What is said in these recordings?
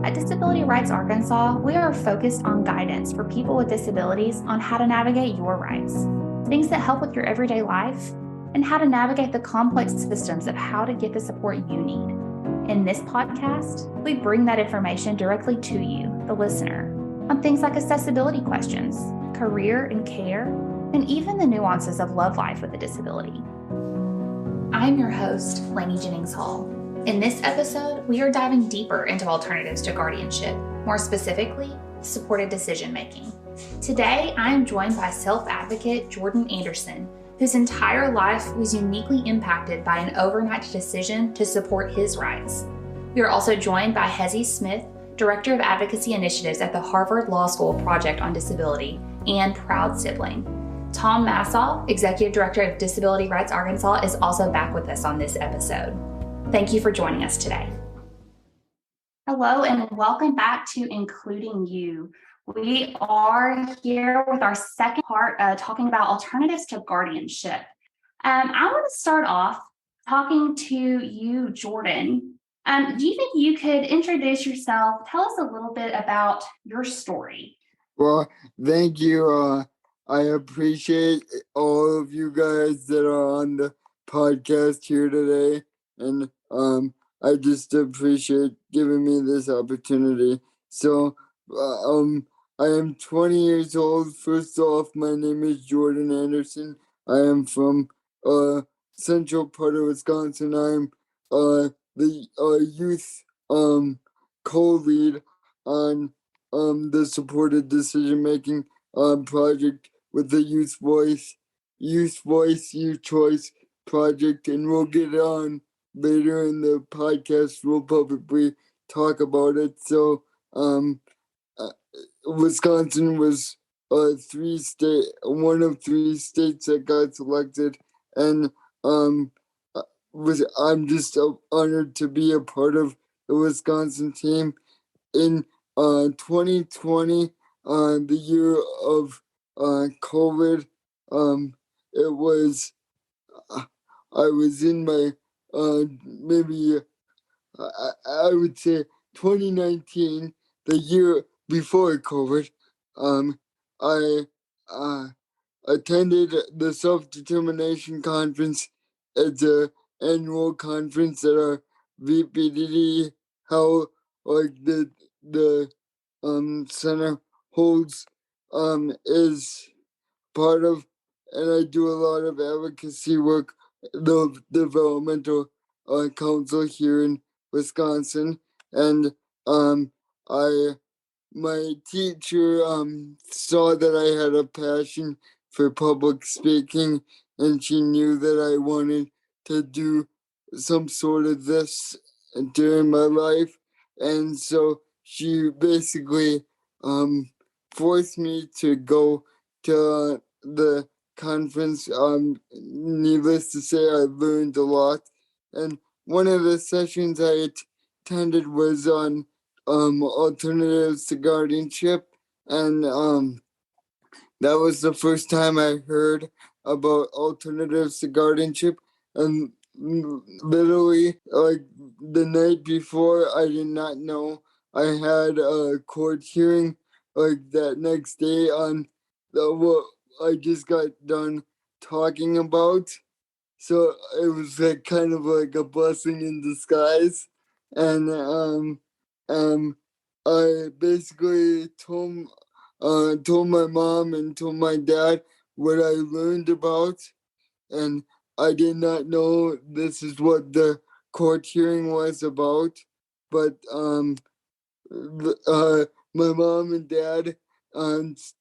At Disability Rights Arkansas, we are focused on guidance for people with disabilities on how to navigate your rights, things that help with your everyday life, and how to navigate the complex systems of how to get the support you need. In this podcast, we bring that information directly to you, the listener, on things like accessibility questions, career and care, and even the nuances of love life with a disability. I'm your host, Lainey Jennings Hall. In this episode, we are diving deeper into alternatives to guardianship, more specifically, supported decision-making. Today, I am joined by self-advocate Jordan Anderson, whose entire life was uniquely impacted by an overnight decision to support his rights. We are also joined by Hezzy Smith, Director of Advocacy Initiatives at the Harvard Law School Project on Disability, and proud sibling. Tom Masseau, Executive Director of Disability Rights Arkansas, is also back with us on this episode. Thank you for joining us today. Hello, and welcome back to Including You. We are here with our second part, talking about alternatives to guardianship. I want to start off talking to you, Jordan. Do you think you could introduce yourself? Tell us a little bit about your story. Well, thank you. I appreciate all of you guys that are on the podcast here today. And I just appreciate giving me this opportunity. So, I am 20 years old. First off, my name is Jordan Anderson. I am from central part of Wisconsin. I'm the youth co-lead on the supported decision-making project with the Youth Voice, Youth Choice project, and we'll get on later in the podcast. We'll publicly talk about it. So, Wisconsin was one of three states that got selected, and I'm just honored to be a part of the Wisconsin team. In 2020, the year of COVID, it was I was in my maybe I would say 2019, the year before COVID. I attended the Self-Determination Conference. It's an annual conference that our VPDD held, like the center holds, is part of, and I do a lot of advocacy work, the developmental council here in Wisconsin, and I my teacher saw that I had a passion for public speaking, and she knew that I wanted to do some sort of this during my life, and so she basically forced me to go to the conference. Needless to say, I learned a lot, and one of the sessions I attended was on alternatives to guardianship, and that was the first time I heard about alternatives to guardianship. And literally, like the night before, I did not know I had a court hearing like that next day on what I just got done talking about. So it was like kind of like a blessing in disguise. And I basically told my mom and told my dad what I learned about, and I did not know this is what the court hearing was about. But my mom and dad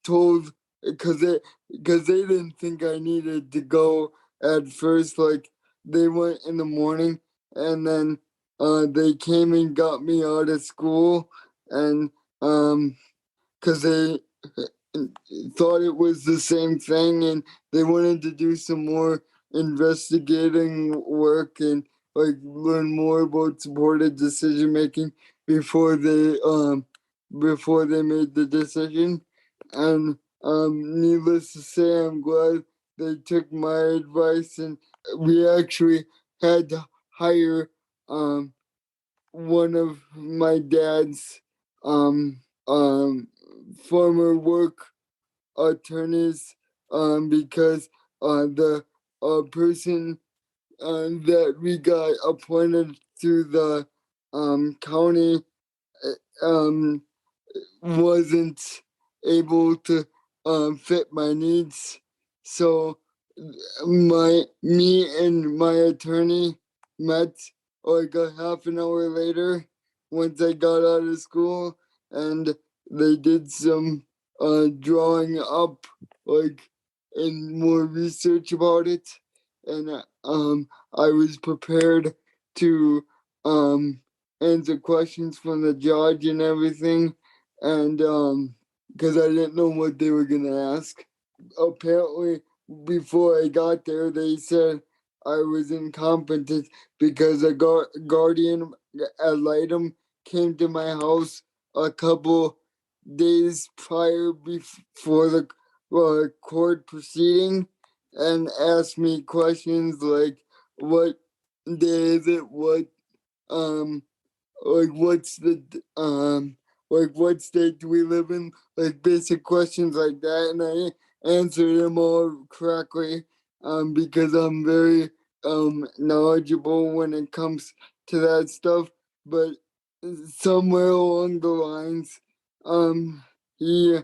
told, because they didn't think I needed to go at first. Like they went in the morning, and then they came and got me out of school, and because they thought it was the same thing, and they wanted to do some more investigating work and like learn more about supported decision making before they made the decision. And needless to say, I'm glad they took my advice, and we actually had to hire one of my dad's um former work attorneys, because the person that we got appointed through the county um wasn't able to fit my needs. So me and my attorney met like a half an hour later once I got out of school, and they did some drawing up like and more research about it, and I was prepared to um answer questions from the judge and everything, and because I didn't know what they were gonna ask. Apparently, before I got there, they said I was incompetent because a guardian ad litem came to my house a couple days prior before the court proceeding and asked me questions like, "What day is it? What um like what's the like what state do we live in, like basic questions like that, and I answered them all correctly, because I'm very knowledgeable when it comes to that stuff. But somewhere along the lines, he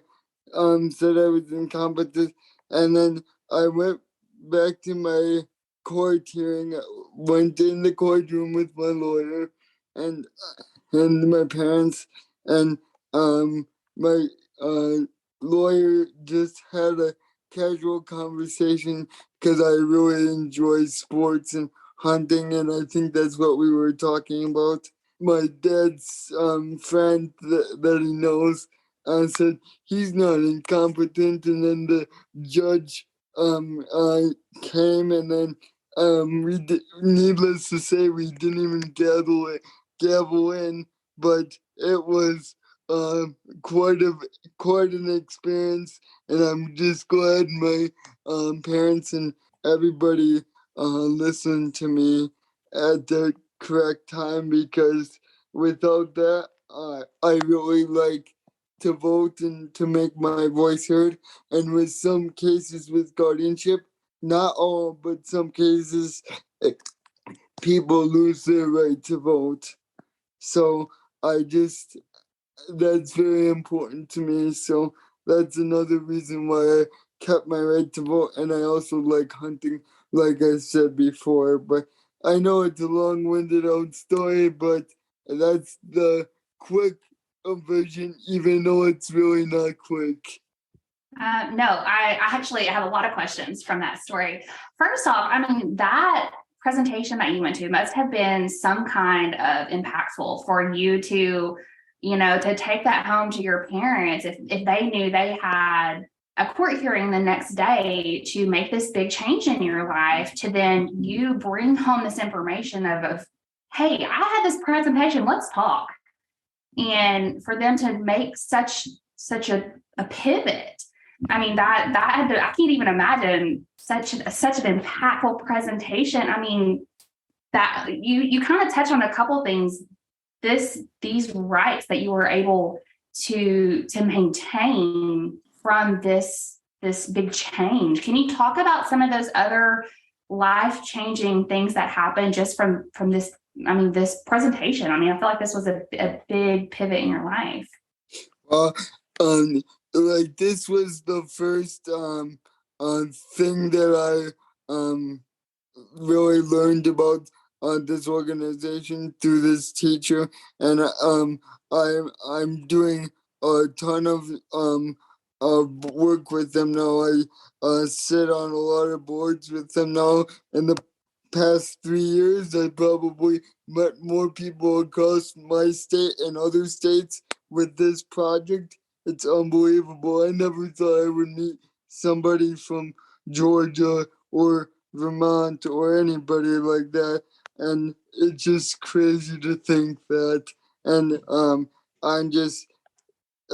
said I was incompetent, and then I went back to my court hearing, went in the courtroom with my lawyer and my parents, and my uh lawyer just had a casual conversation because I really enjoy sports and hunting, and I think that's what we were talking about. My dad's friend that he knows said he's not incompetent, and then the judge came, and then needless to say, we didn't even gavel in, but it was quite a quite an experience, and I'm just glad my parents and everybody listened to me at the correct time, because without that, I really like to vote and to make my voice heard. And with some cases with guardianship, not all, but some cases, eh, people lose their right to vote. So I just, that's very important to me. So that's another reason why I kept my right to vote. And I also like hunting, like I said before. But I know it's a long winded old story, but that's the quick version, even though it's really not quick. No, I actually have a lot of questions from that story. First off, I mean, that presentation that you went to must have been some kind of impactful for you to, to take that home to your parents if they knew they had a court hearing the next day to make this big change in your life, to then you bring home this information of hey, I had this presentation, let's talk. And for them to make such a pivot, I mean, that had to, I can't even imagine such an impactful presentation. I mean, that you kind of touch on a couple things. These rights that you were able to maintain from this big change. Can you talk about some of those other life-changing things that happened just from this, I mean, this presentation? I mean, I feel like this was a big pivot in your life. Uh, um, like this was the first thing that I really learned about this organization through this teacher, and I'm doing a ton of work with them now. I sit on a lot of boards with them now. In the past 3 years, I probably met more people across my state and other states with this project. It's unbelievable. I never thought I would meet somebody from Georgia or Vermont or anybody like that, and it's just crazy to think that. And I'm just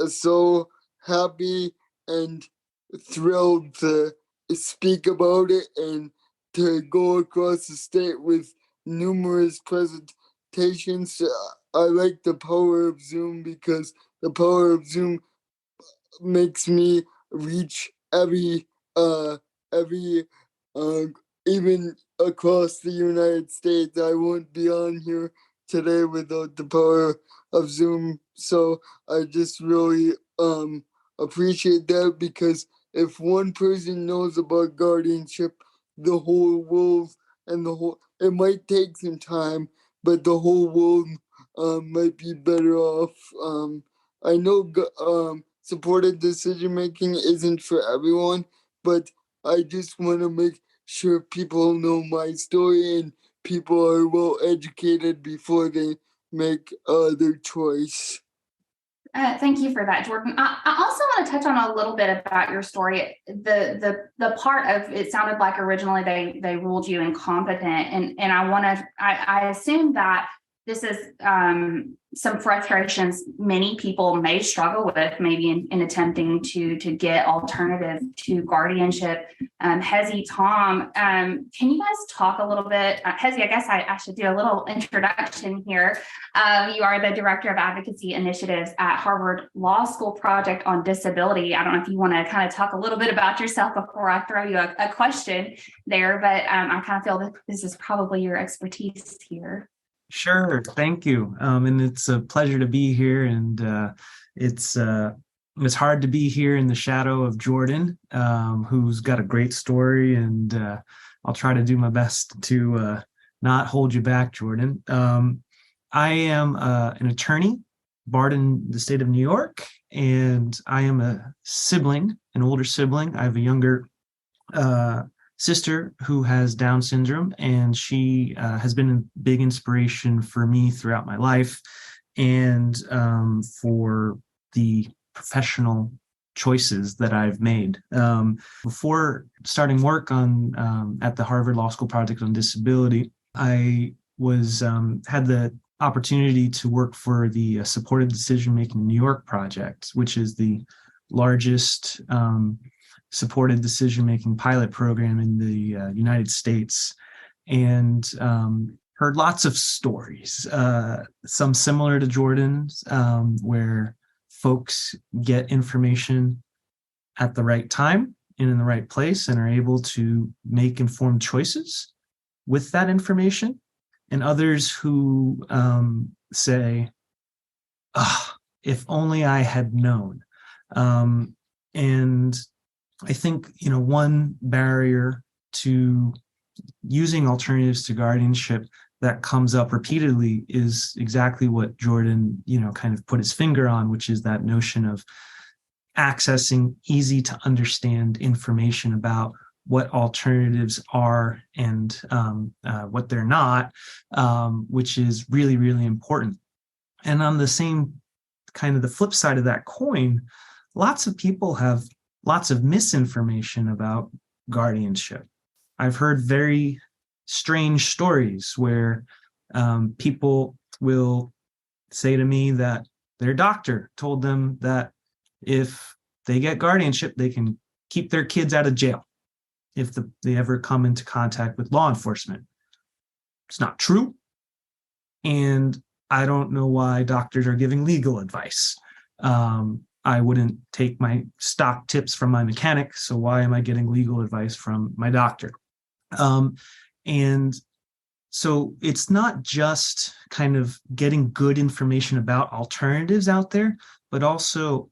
so happy and thrilled to speak about it and to go across the state with numerous presentations. I like the power of Zoom because the power of Zoom makes me reach every uh even across the United States. I won't be on here today without the power of Zoom. So I just really appreciate that because if one person knows about guardianship, the whole world and the whole it might take some time, but the whole world might be better off. I know supported decision making isn't for everyone, but I just want to make sure people know my story and people are well educated before they make their choice. Thank you for that, Jordan. I also want to touch on a little bit about your story. The part of it sounded like originally they ruled you incompetent, and I assume that this is some frustrations many people may struggle with, maybe in attempting to get alternative to guardianship. Hezzy, Tom, can you guys talk a little bit? Hezzy, I guess I should do a little introduction here. You are the Director of Advocacy Initiatives at Harvard Law School Project on Disability. I don't know if you want to kind of talk a little bit about yourself before I throw you a question there, but I kind of feel that this is probably your expertise here. Sure, thank you. And it's a pleasure to be here. And it's hard to be here in the shadow of Jordan, who's got a great story. And I'll try to do my best to not hold you back, Jordan. I am an attorney, barred in the state of New York, and I am a sibling, an older sibling. I have a younger sister who has Down syndrome, and she has been a big inspiration for me throughout my life and for the professional choices that I've made. Before starting work on at the Harvard Law School Project on Disability, I was had the opportunity to work for the Supported Decision Making New York project, which is the largest supported decision-making pilot program in the United States, and heard lots of stories, some similar to Jordan's, where folks get information at the right time and in the right place and are able to make informed choices with that information, and others who say, oh, if only I had known. And I think, one barrier to using alternatives to guardianship that comes up repeatedly is exactly what Jordan, kind of put his finger on, which is that notion of accessing easy to understand information about what alternatives are and what they're not, which is really, really important. And on the same kind of the flip side of that coin, lots of people have lots of misinformation about guardianship. I've heard very strange stories where people will say to me that their doctor told them that if they get guardianship, they can keep their kids out of jail if they ever come into contact with law enforcement. It's not true. And I don't know why doctors are giving legal advice. I wouldn't take my stock tips from my mechanic, so why am I getting legal advice from my doctor? And so it's not just kind of getting good information about alternatives out there, but also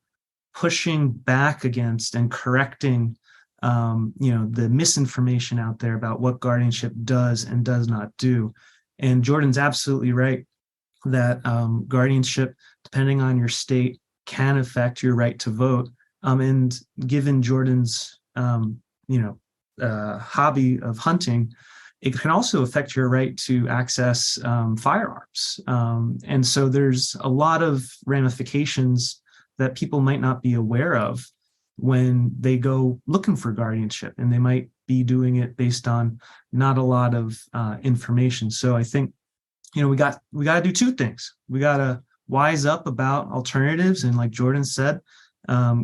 pushing back against and correcting, the misinformation out there about what guardianship does and does not do. And Jordan's absolutely right that guardianship, depending on your state, can affect your right to vote. And given Jordan's, hobby of hunting, it can also affect your right to access firearms. And so there's a lot of ramifications that people might not be aware of when they go looking for guardianship, and they might be doing it based on not a lot of information. So I think, we got to do two things. We got to wise up about alternatives, and like Jordan said,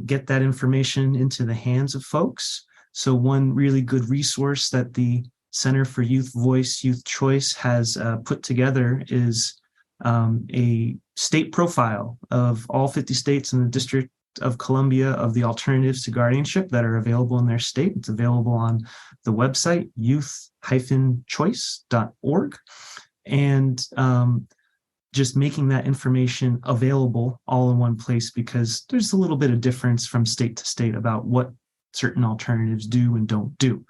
get that information into the hands of folks. So one really good resource that the Center for Youth Voice, Youth Choice has put together is a state profile of all 50 states in the District of Columbia of the alternatives to guardianship that are available in their state. It's available on the website youth-choice.org. And just making that information available all in one place, because there's a little bit of difference from state to state about what certain alternatives do and don't do.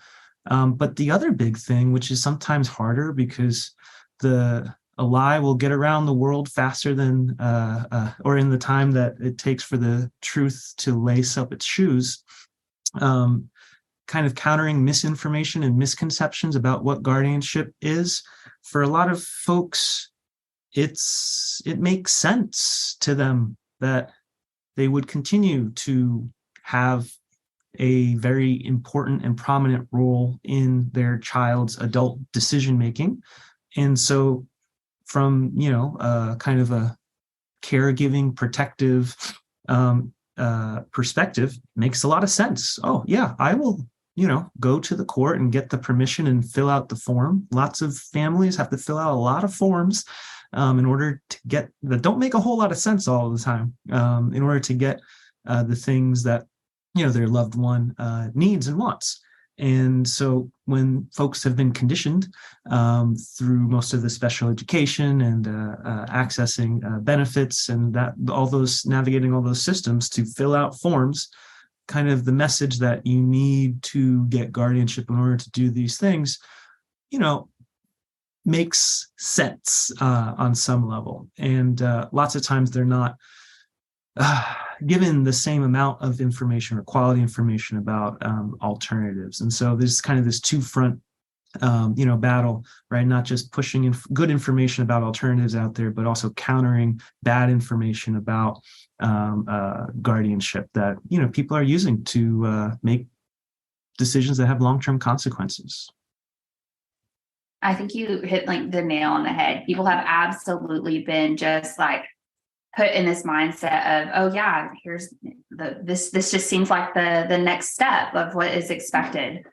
But the other big thing, which is sometimes harder because a lie will get around the world faster than, or in the time that it takes for the truth to lace up its shoes, kind of countering misinformation and misconceptions about what guardianship is. For a lot of folks, it makes sense to them that they would continue to have a very important and prominent role in their child's adult decision making. And so from, kind of a caregiving, protective perspective, makes a lot of sense. Oh, yeah, I will, go to the court and get the permission and fill out the form. Lots of families have to fill out a lot of forms in order to get that don't make a whole lot of sense all the time, in order to get the things that their loved one needs and wants. And so when folks have been conditioned through most of the special education and accessing benefits and navigating all those systems to fill out forms, kind of the message that you need to get guardianship in order to do these things, makes sense on some level. And lots of times they're not given the same amount of information or quality information about alternatives. And so there's kind of this two-front battle, right? Not just pushing in good information about alternatives out there, but also countering bad information about guardianship that people are using to make decisions that have long-term consequences. I think you hit like the nail on the head. People have absolutely been just like put in this mindset of, oh yeah, here's this just seems like the next step of what is expected,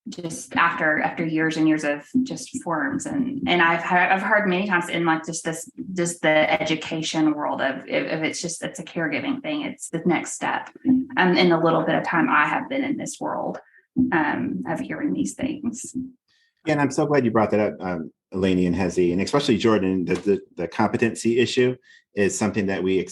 just after years and years of just forms. And I've heard many times in like just the education world of if it's a caregiving thing, it's the next step. In the little bit of time I have been in this world of hearing these things. Yeah, and I'm so glad you brought that up, Eleni and Hezzy, and especially Jordan. The competency issue is something that we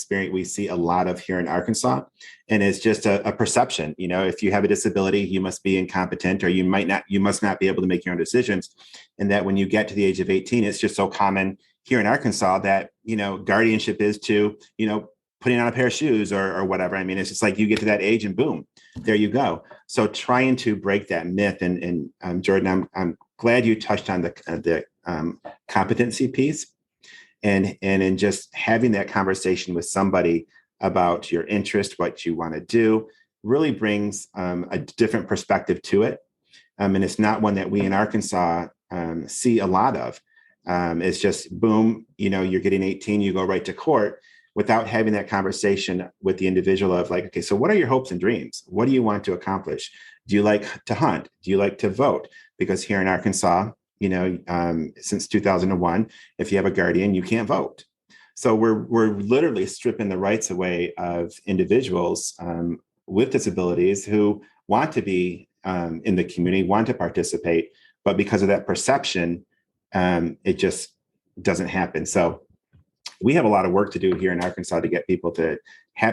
see a lot of here in Arkansas, and it's just a perception. If you have a disability, you must be incompetent, or you must not be able to make your own decisions. And that when you get to the age of 18, it's just so common here in Arkansas that guardianship is to putting on a pair of shoes or whatever. I mean, it's just like you get to that age and boom, there you go. So trying to break that myth, and Jordan, I'm glad you touched on the competency piece, and in just having that conversation with somebody about your interest, what you want to do, really brings a different perspective to it. And it's not one that we in Arkansas see a lot of. It's just boom, you're getting 18, you go right to court without having that conversation with the individual of like, okay, so what are your hopes and dreams? What do you want to accomplish? Do you like to hunt? Do you like to vote? Because here in Arkansas, since 2001, if you have a guardian, you can't vote. So we're literally stripping the rights away of individuals with disabilities who want to be in the community, want to participate, but because of that perception, it just doesn't happen. So we have a lot of work to do here in Arkansas to get people to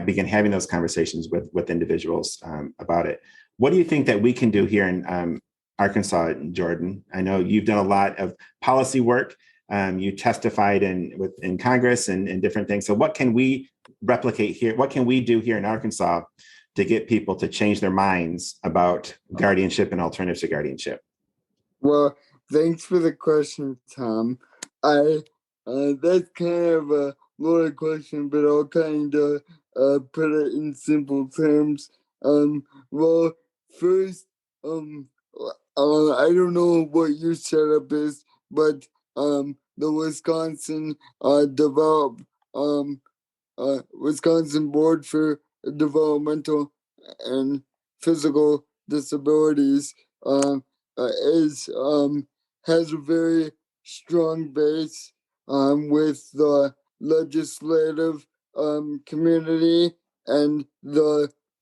begin having those conversations with individuals about it. What do you think that we can do here in Arkansas, Jordan? I know you've done a lot of policy work. You testified in Congress and different things. So what can we replicate here? What can we do here in Arkansas to get people to change their minds about guardianship and alternatives to guardianship? Well, thanks for the question, Tom. That's kind of a loaded question, but I'll kind of put it in simple terms. Well, first, I don't know what your setup is, but the Wisconsin Wisconsin Board for Developmental and Physical Disabilities has a very strong base with the legislative community and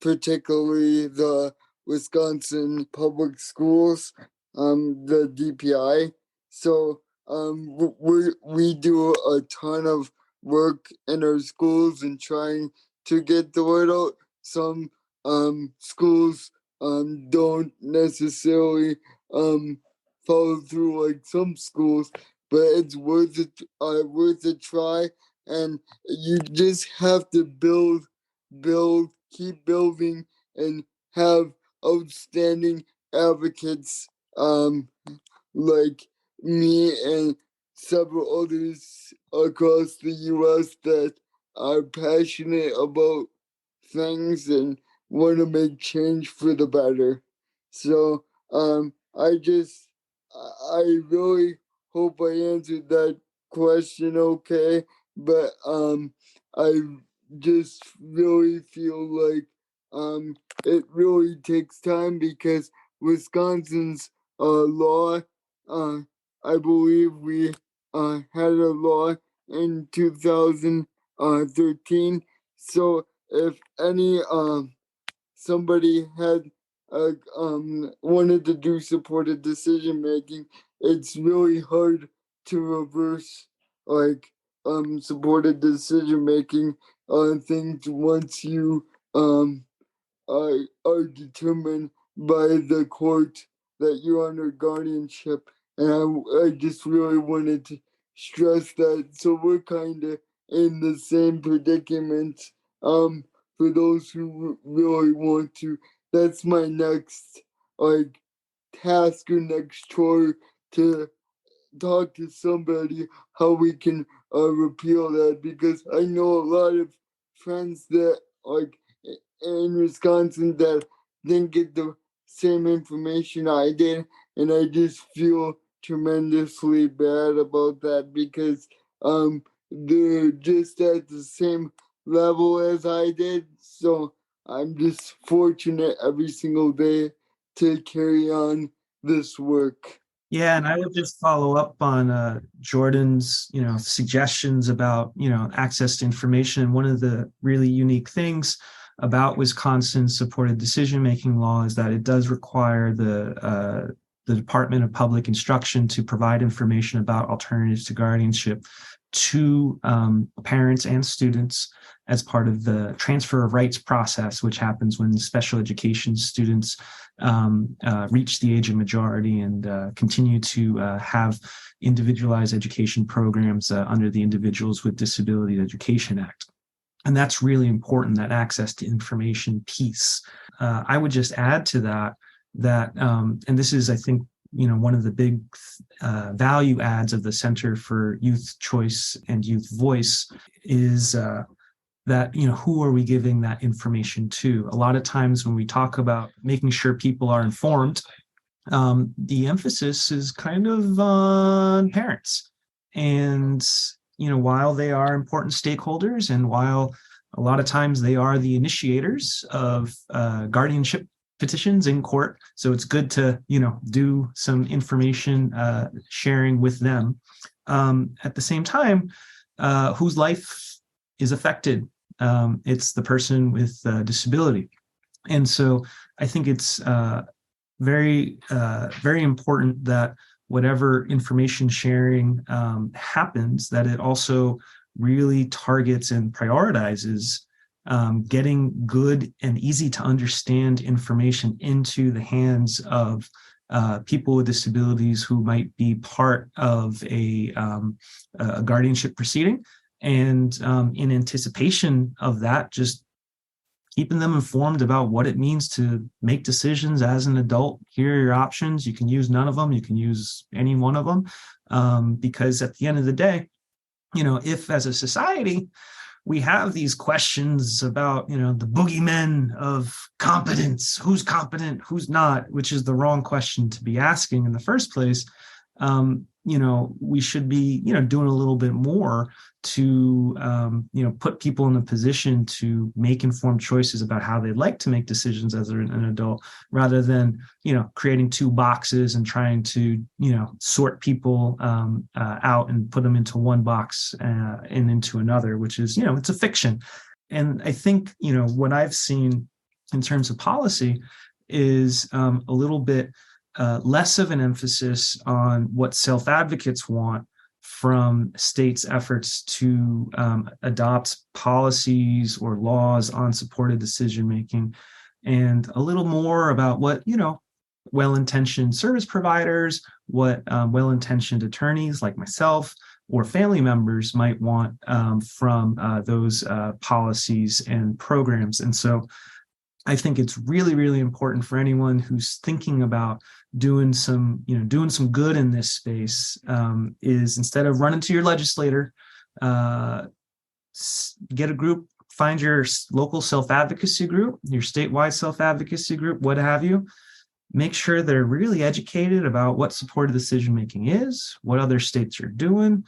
particularly the Wisconsin Public Schools, the DPI. So we do a ton of work in our schools and trying to get the word out. Some schools don't necessarily follow through like some schools, but it's worth a try. And you just have to keep building, and have outstanding advocates like me and several others across the US that are passionate about things and want to make change for the better. So I really hope I answered that question okay, but I just really feel like it really takes time because Wisconsin's law, I believe we had a law in 2013. So if any somebody had wanted to do supported decision making, it's really hard to reverse like supported decision making on things once you are determined by the court that you're under guardianship. And I just really wanted to stress that. So we're kind of in the same predicament. For those who really want to, that's my next like task or next chore, to talk to somebody how we can repeal that, because I know a lot of friends that like in Wisconsin that didn't get the same information I did, and I just feel tremendously bad about that because they're just at the same level as I did. So I'm just fortunate every single day to carry on this work. Yeah, and I would just follow up on Jordan's, suggestions about, access to information. One of the really unique things about Wisconsin's supported decision-making law is that it does require the Department of Public Instruction to provide information about alternatives to guardianship to parents and students as part of the transfer of rights process, which happens when special education students reach the age of majority and continue to have individualized education programs under the Individuals with Disabilities Education Act. And that's really important, that access to information piece. I would just add to that, and this is, I think, one of the big value adds of the Center for Youth Choice and Youth Voice is that, who are we giving that information to? A lot of times when we talk about making sure people are informed, the emphasis is kind of on parents. And, while they are important stakeholders, and while a lot of times they are the initiators of guardianship petitions in court, so it's good to, do some information sharing with them. At the same time, whose life is affected? It's the person with disability. And so I think it's very important that whatever information sharing happens, that it also really targets and prioritizes getting good and easy to understand information into the hands of people with disabilities who might be part of a guardianship proceeding. And in anticipation of that, just keeping them informed about what it means to make decisions as an adult. Here are your options. You can use none of them. You can use any one of them. Because at the end of the day, if as a society, we have these questions about, the boogeymen of competence, who's competent, who's not, which is the wrong question to be asking in the first place. we should be, doing a little bit more to, put people in a position to make informed choices about how they'd like to make decisions as an adult, rather than, creating two boxes and trying to, sort people out and put them into one box and into another, which is, it's a fiction. And I think, what I've seen in terms of policy is a little bit less of an emphasis on what self-advocates want from states' efforts to adopt policies or laws on supported decision-making, and a little more about what, well-intentioned service providers, what well-intentioned attorneys like myself or family members might want from those policies and programs. And so I think it's really, really important for anyone who's thinking about doing some good in this space, is instead of running to your legislator, get a group, find your local self-advocacy group, your statewide self-advocacy group, what have you. Make sure they're really educated about what supported decision-making is, what other states are doing,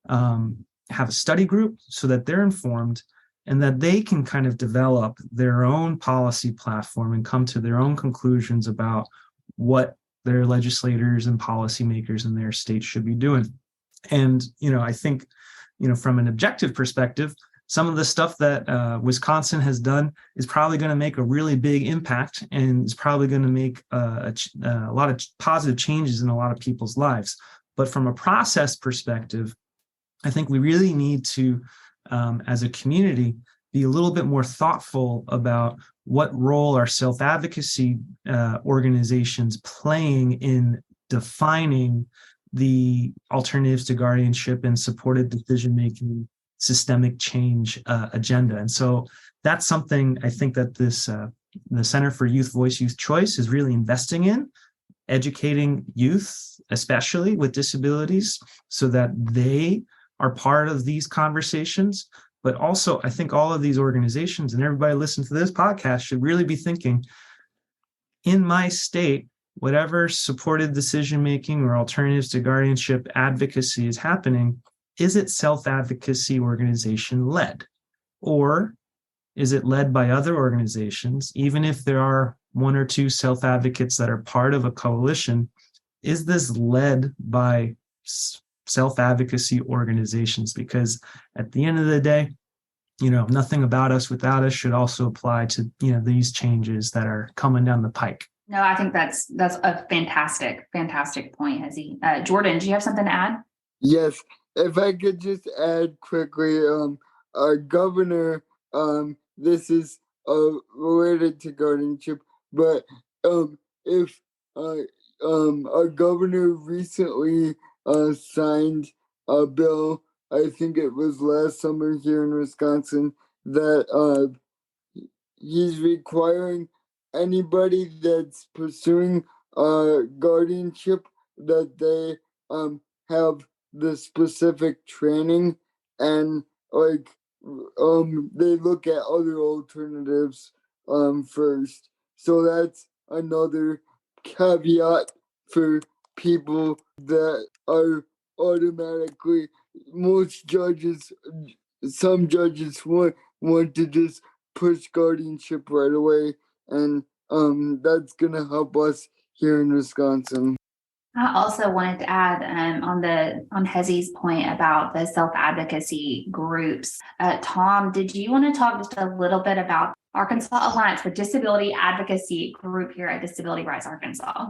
have a study group so that they're informed, and that they can kind of develop their own policy platform and come to their own conclusions about what their legislators and policymakers in their state should be doing. And, I think, from an objective perspective, some of the stuff that Wisconsin has done is probably going to make a really big impact, and is probably going to make a lot of positive changes in a lot of people's lives. But from a process perspective, I think we really need to, as a community, be a little bit more thoughtful about what role are self-advocacy organizations playing in defining the alternatives to guardianship and supported decision-making systemic change agenda. And so that's something I think that the Center for Youth Voice, Youth Choice is really investing in, educating youth, especially with disabilities, so that they are part of these conversations. But also, I think all of these organizations and everybody listening to this podcast should really be thinking, in my state, whatever supported decision-making or alternatives to guardianship advocacy is happening, is it self-advocacy organization led? Or is it led by other organizations? Even if there are one or two self-advocates that are part of a coalition, is this led by self-advocacy organizations? Because at the end of the day, nothing about us without us should also apply to, these changes that are coming down the pike. No, I think that's a fantastic point, Hezzy. Jordan, do you have something to add? Yes, if I could just add quickly, our governor, this is related to guardianship, but if our governor recently signed a bill, I think it was last summer here in Wisconsin, that he's requiring anybody that's pursuing guardianship that they have the specific training, and they look at other alternatives first. So that's another caveat for people that are automatically, some judges want to just push guardianship right away, and that's gonna help us here in Wisconsin. I also wanted to add on Hezzy's point about the self-advocacy groups. Tom, did you want to talk just a little bit about Arkansas Alliance for Disability Advocacy group here at Disability Rights Arkansas?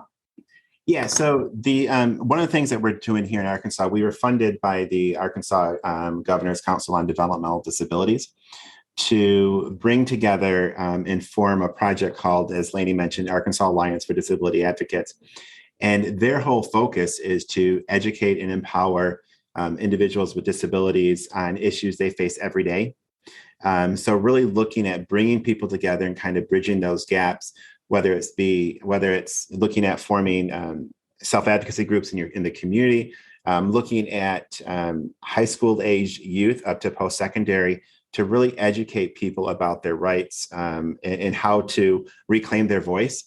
Yeah, so the one of the things that we're doing here in Arkansas, we were funded by the Arkansas Governor's Council on Developmental Disabilities to bring together and form a project called, as Lainey mentioned, Arkansas Alliance for Disability Advocates. And their whole focus is to educate and empower individuals with disabilities on issues they face every day. So really looking at bringing people together and kind of bridging those gaps, whether it's looking at forming self-advocacy groups in the community, looking at high school age youth up to post-secondary, to really educate people about their rights and how to reclaim their voice.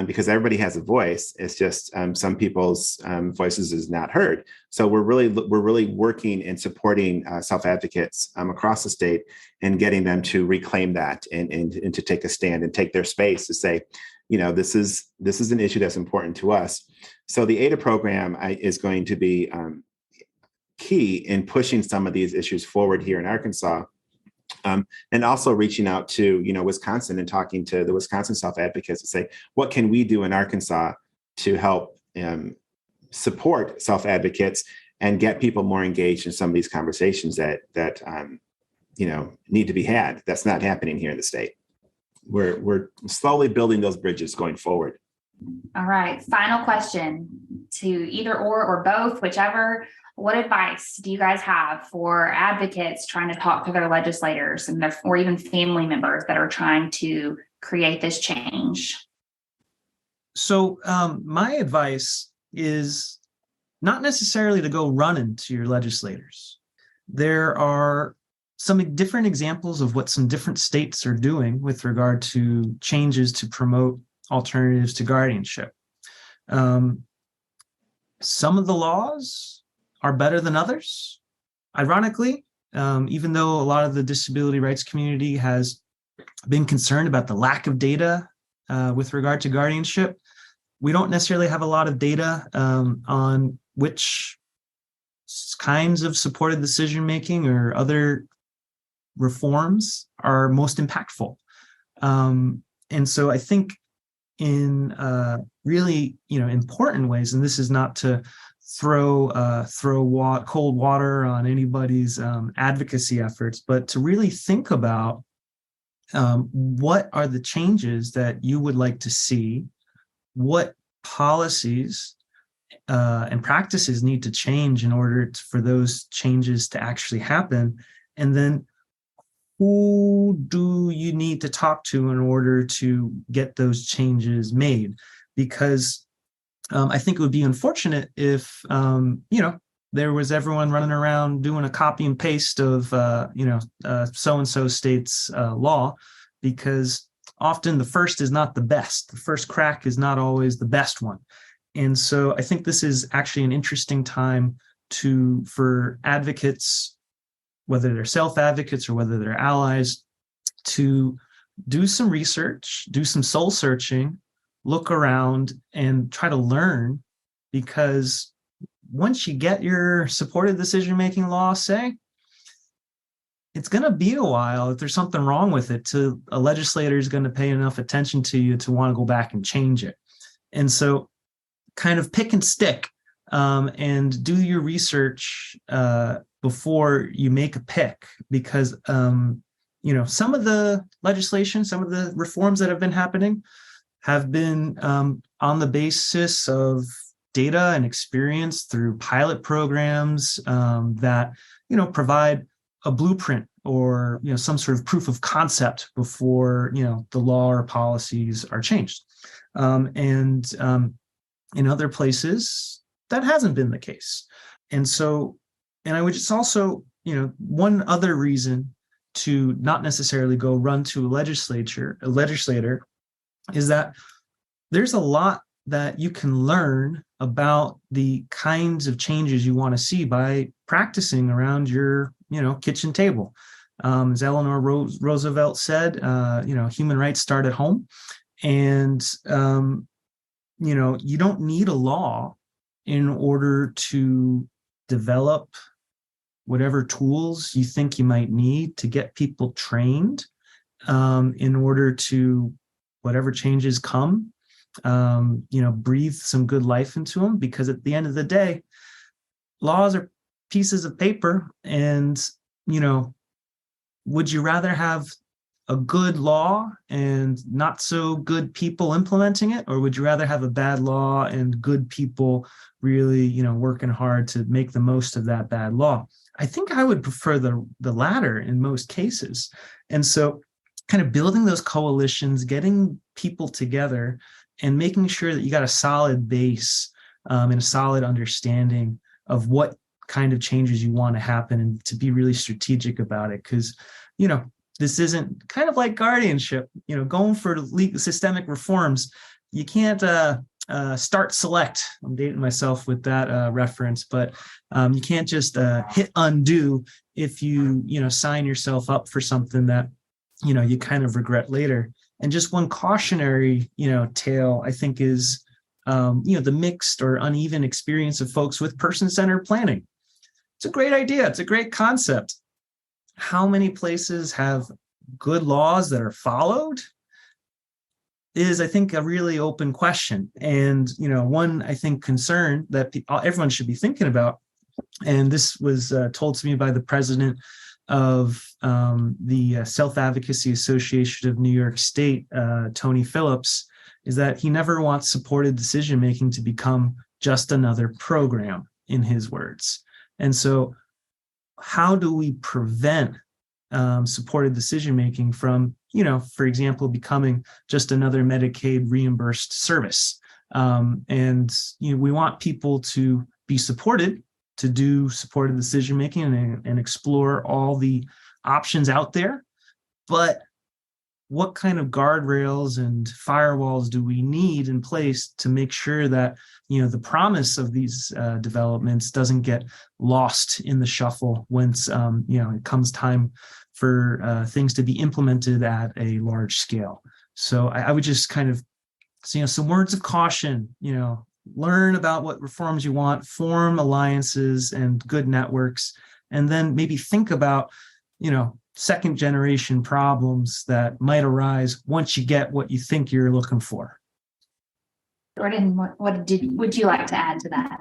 because everybody has a voice. It's just some people's voices is not heard. So we're really working and supporting self-advocates across the state and getting them to reclaim that and to take a stand and take their space to say, this is an issue that's important to us. So the ADA program is going to be key in pushing some of these issues forward here in Arkansas. And also reaching out to, Wisconsin and talking to the Wisconsin self-advocates to say, what can we do in Arkansas to help support self-advocates and get people more engaged in some of these conversations that need to be had. That's not happening here in the state. We're slowly building those bridges going forward. All right. Final question to either or both, whichever. What advice do you guys have for advocates trying to talk to their legislators or even family members that are trying to create this change? So my advice is not necessarily to go running to your legislators. There are some different examples of what some different states are doing with regard to changes to promote alternatives to guardianship. Some of the laws are better than others. Ironically, even though a lot of the disability rights community has been concerned about the lack of data with regard to guardianship, we don't necessarily have a lot of data on which kinds of supported decision-making or other reforms are most impactful. And so I think in really, important ways, and this is not to throw cold water on anybody's advocacy efforts, but to really think about what are the changes that you would like to see, what policies and practices need to change in order for those changes to actually happen, and then who do you need to talk to in order to get those changes made? Because I think it would be unfortunate if, there was everyone running around doing a copy and paste of, so-and-so state's law, because often the first is not the best. The first crack is not always the best one. And so I think this is actually an interesting time for advocates, whether they're self-advocates or whether they're allies, to do some research, do some soul searching, look around and try to learn, because once you get your supported decision-making law, it's going to be a while if there's something wrong with it to a legislator is going to pay enough attention to you to want to go back and change it. And so kind of pick and stick and do your research before you make a pick, because, some of the legislation, some of the reforms that have been happening have been on the basis of data and experience through pilot programs that, provide a blueprint or, some sort of proof of concept before, the law or policies are changed. And in other places, that hasn't been the case. And I would just also, one other reason to not necessarily go run to a legislator is that there's a lot that you can learn about the kinds of changes you want to see by practicing around your, kitchen table. As Eleanor Roosevelt said, human rights start at home. And, you don't need a law in order to develop whatever tools you think you might need to get people trained in order to, whatever changes come, breathe some good life into them. Because at the end of the day, laws are pieces of paper. And, would you rather have a good law and not so good people implementing it? Or would you rather have a bad law and good people really, working hard to make the most of that bad law? I think I would prefer the latter in most cases. And so kind of building those coalitions, getting people together and making sure that you got a solid base and a solid understanding of what kind of changes you want to happen, and to be really strategic about it. Because, this isn't kind of like guardianship, going for systemic reforms. you can't start select. I'm dating myself with that reference, but you can't just hit undo if you sign yourself up for something that you kind of regret later. And just one cautionary tale, I think, is the mixed or uneven experience of folks with person-centered planning. It's a great idea. It's a great concept. How many places have good laws that are followed is, I think, a really open question. And, one, I think, concern that everyone should be thinking about, and this was told to me by the president of the Self-Advocacy Association of New York State, Tony Phillips, is that he never wants supported decision-making to become just another program, in his words. And so how do we prevent supported decision-making from, for example, becoming just another Medicaid reimbursed service? And we want people to be supported to do supported decision-making and explore all the options out there. But what kind of guardrails and firewalls do we need in place to make sure that the promise of these developments doesn't get lost in the shuffle once it comes time for things to be implemented at a large scale? So I would just kind of some words of caution. Learn about what reforms you want, form alliances and good networks, and then maybe think about second generation problems that might arise once you get what you think you're looking for. Jordan, what would you like to add to that?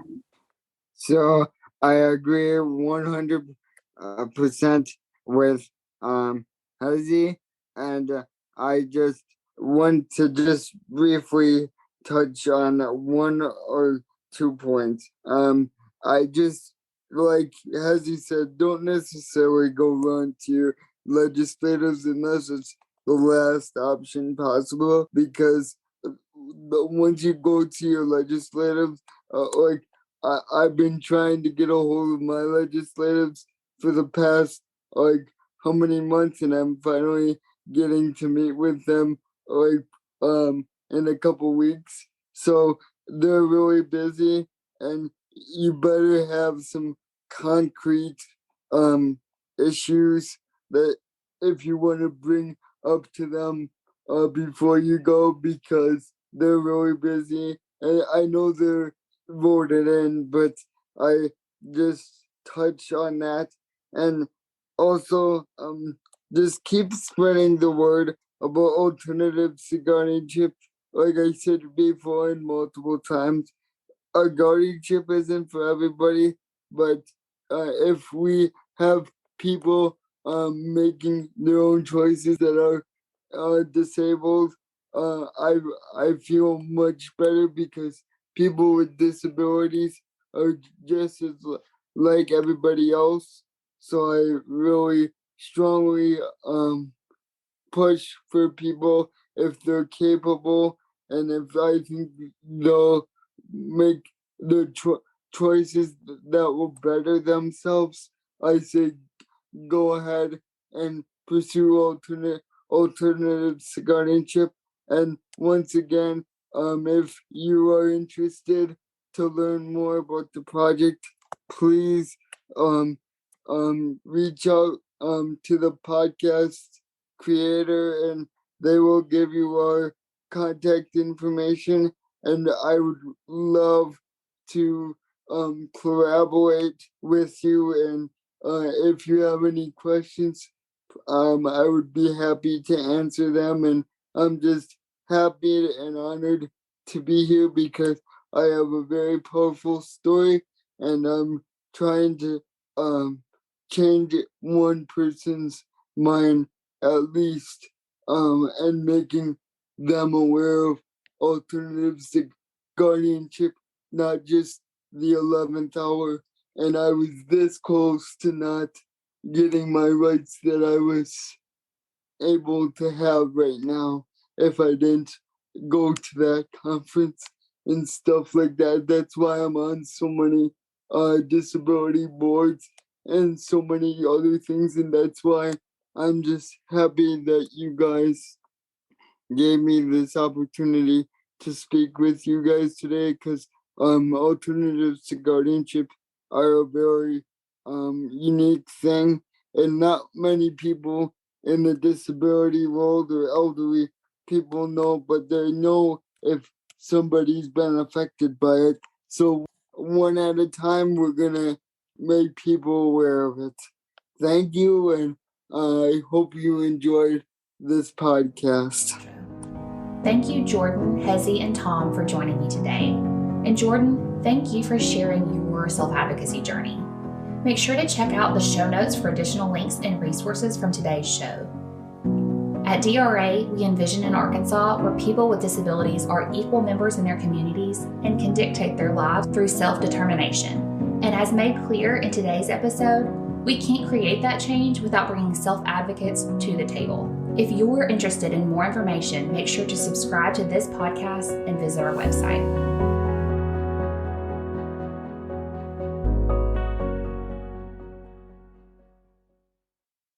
So I agree 100% with Hezzy, and I just want to just briefly touch on one or 2 points. I just, like Hezzy said, don't necessarily go run to your legislators unless it's the last option possible, because once you go to your legislators, I've been trying to get a hold of my legislators for the past how many months, and I'm finally getting to meet with them in a couple weeks. So they're really busy, and you better have some concrete issues that if you want to bring up to them before you go, because they're really busy. And I know they're voted in, but I just touch on that. And also just keep spreading the word about alternatives to guardianship. Like I said before and multiple times, a guardianship isn't for everybody, but if we have people making their own choices that are disabled, I feel much better, because people with disabilities are just as like everybody else. So I really strongly push for people, if they're capable and if I think they'll make the choices that will better themselves, I say go ahead and pursue alternatives to guardianship. And once again, if you are interested to learn more about the project, please reach out to the podcast creator, and they will give you our contact information. And I would love to collaborate with you, and if you have any questions, I would be happy to answer them. And I'm just happy and honored to be here, because I have a very powerful story, and I'm trying to change one person's mind at least, and making them aware of alternatives to guardianship, not just the 11th hour. And I was this close to not getting my rights that I was able to have right now if I didn't go to that conference and stuff like that. That's why I'm on so many disability boards and so many other things, and that's why I'm just happy that you guys gave me this opportunity to speak with you guys today because alternatives to guardianship are a very unique thing, and not many people in the disability world or elderly people know, but they know if somebody's been affected by it. So one at a time, we're gonna make people aware of it. Thank you, and I hope you enjoyed this podcast. Thank you, Jordan, Hezzy, and Tom for joining me today. And Jordan, thank you for sharing your self-advocacy journey. Make sure to check out the show notes for additional links and resources from today's show. At DRA, we envision an Arkansas where people with disabilities are equal members in their communities and can dictate their lives through self-determination. And as made clear in today's episode, we can't create that change without bringing self-advocates to the table. If you're interested in more information, make sure to subscribe to this podcast and visit our website.